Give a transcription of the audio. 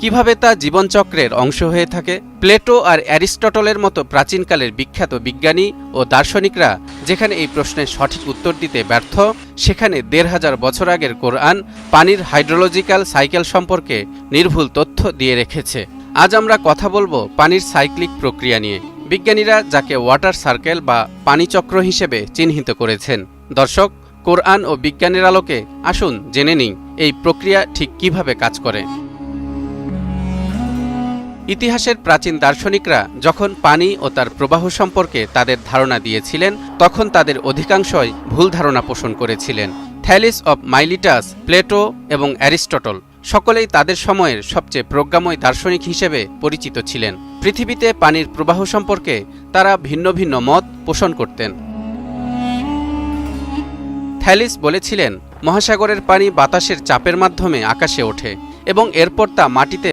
কিভাবে তা জীবনচক্রের অংশ হয়ে থাকে। প্লেটো আর অ্যারিস্টটলের মতো প্রাচীনকালের বিখ্যাত বিজ্ঞানী ও দার্শনিকরা যেখানে এই প্রশ্নের সঠিক উত্তর দিতে ব্যর্থ, সেখানে ১৫০০ বছর আগের কোরআন পানির হাইড্রোলজিক্যাল সাইকেল সম্পর্কে নির্ভুল তথ্য দিয়ে রেখেছে। আজ আমরা কথা বলবো পানির সাইক্লিক প্রক্রিয়া নিয়ে, বিজ্ঞানীরা যাকে ওয়াটার সার্কেল বা পানিচক্র হিসেবে চিহ্নিত করেছেন। দর্শক, কোরআন ও বিজ্ঞানের আলোকে আসুন জেনে নিই এই প্রক্রিয়া ঠিক কিভাবে কাজ করে। ইতিহাসের প্রাচীন দার্শনিকরা যখন পানি ও তার প্রবাহ সম্পর্কে তাদের ধারণা দিয়েছিলেন, তখন তাদের অধিকাংশই ভুল ধারণা পোষণ করেছিলেন। থ্যালিস অব মাইলিটাস, প্লেটো এবং অ্যারিস্টটল সকলেই তাদের সময়ের সবচেয়ে প্রজ্ঞাময় দার্শনিক হিসেবে পরিচিত ছিলেন। পৃথিবীতে পানির প্রবাহ সম্পর্কে তারা ভিন্ন ভিন্ন মত পোষণ করতেন। থ্যালিস বলেছিলেন, মহাসাগরের পানি বাতাসের চাপের মাধ্যমে আকাশে ওঠে এবং এরপর তা মাটিতে